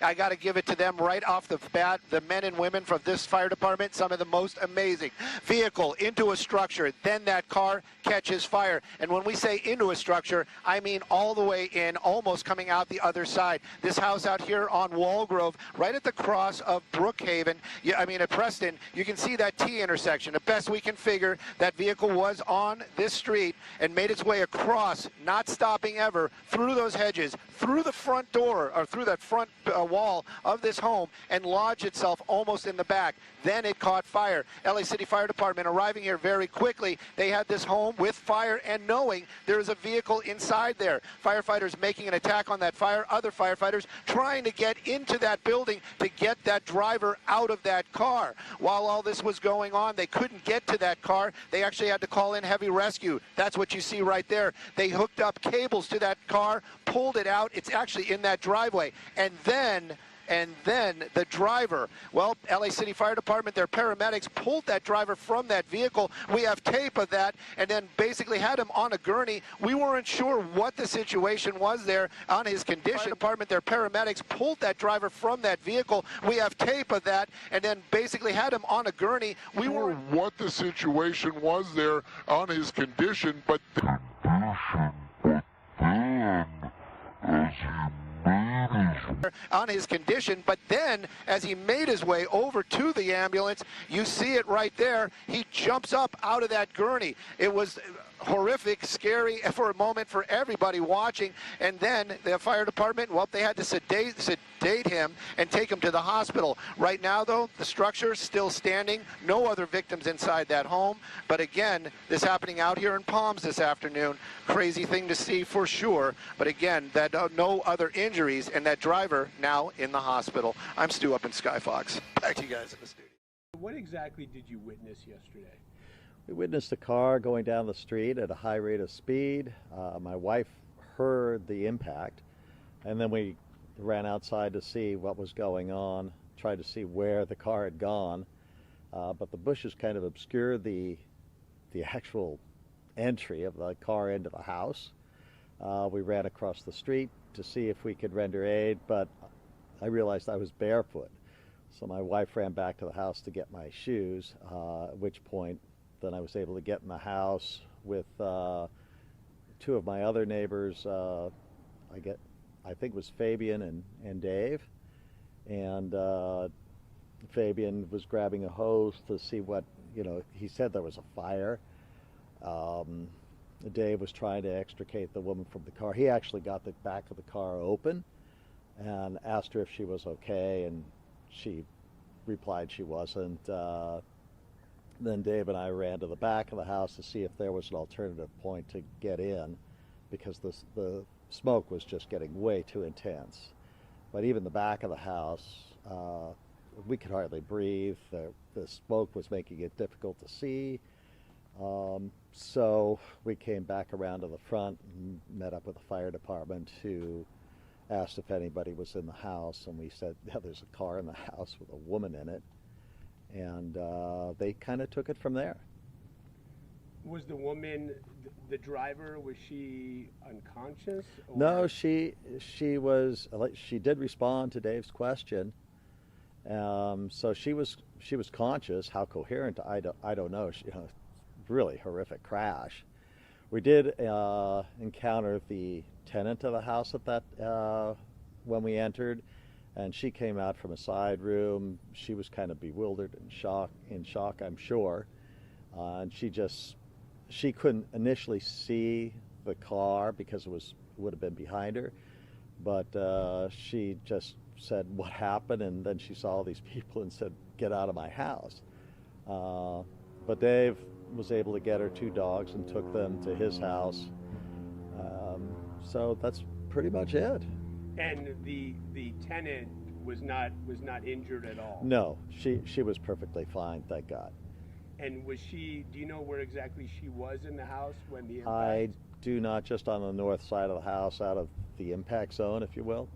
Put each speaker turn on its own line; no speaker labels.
I got to give it to them right off the bat. The men and women from this fire department, some of the most amazing. Vehicle into a structure, then that car catches fire. And when we say into a structure, I mean all the way in, almost coming out the other side. This house out here on Walgrove, right at the cross of Brookhaven, at Preston, you can see that T intersection. The best we can figure, that vehicle was on this street and made its way across, not stopping ever, through those hedges, through the front door, or through that front wall of this home, and lodged itself almost in the back. Then it caught fire. LA City Fire Department arriving here very quickly. They had this home with fire and knowing there is a vehicle inside there. Firefighters making an attack on that fire. Other firefighters trying to get into that building to get that driver out of that car. While all this was going on, they couldn't get to that car. They actually had to call in heavy rescue. That's what you see right there. They hooked up cables to that car, pulled it out. It's actually in that driveway. And then the driver, well, LA City Fire Department, their paramedics pulled that driver from that vehicle. We have tape of that, and then basically had him on a gurney. We weren't sure what the situation was there on his condition. Fire Department, their paramedics pulled that driver from that vehicle. We have tape of that, and then basically had him on a gurney. We
weren't sure what the situation was there on his condition, but
then as he made his way over to the ambulance, you see it right there, he jumps up out of that gurney. It was horrific, scary for a moment for everybody watching. And then the fire department, well, they had to sedate him and take him to the hospital. Right now, though, the structure is still standing. No other victims inside that home. But again, this happening out here in Palms this afternoon. Crazy thing to see for sure. But again, that no other injuries, and that driver now in the hospital. I'm Stu up in Skyfox. Back to you guys in the studio.
What exactly did you witness yesterday?
We witnessed a car going down the street at a high rate of speed. My wife heard the impact, and then we ran outside to see what was going on, tried to see where the car had gone, but the bushes kind of obscured the actual entry of the car into the house. We ran across the street to see if we could render aid, but I realized I was barefoot. So my wife ran back to the house to get my shoes, at which point then I was able to get in the house with two of my other neighbors. I think it was Fabian and Dave. And Fabian was grabbing a hose to see what, he said there was a fire. Dave was trying to extricate the woman from the car. He actually got the back of the car open and asked her if she was okay, and she replied she wasn't. Then Dave and I ran to the back of the house to see if there was an alternative point to get in, because the smoke was just getting way too intense. But even the back of the house, we could hardly breathe. The smoke was making it difficult to see. So we came back around to the front and met up with the fire department, who asked if anybody was in the house, and we said, yeah, there's a car in the house with a woman in it. And they kind of took it from there.
Was the woman, the driver, was she unconscious? Or?
No, she did respond to Dave's question. So she was conscious. How coherent, I don't know. Really horrific crash. We did encounter the tenant of the house at that when we entered. And she came out from a side room. She was kind of bewildered and in shock, I'm sure. And she couldn't initially see the car because it would have been behind her. But she just said, what happened? And then she saw all these people and said, get out of my house. But Dave was able to get her two dogs and took them to his house. So that's pretty much it.
And the tenant was not injured at all?
No, she was perfectly fine, thank God.
And do you know where exactly she was in the house when the impact?
I do not, just on the north side of the house, out of the impact zone, if you will.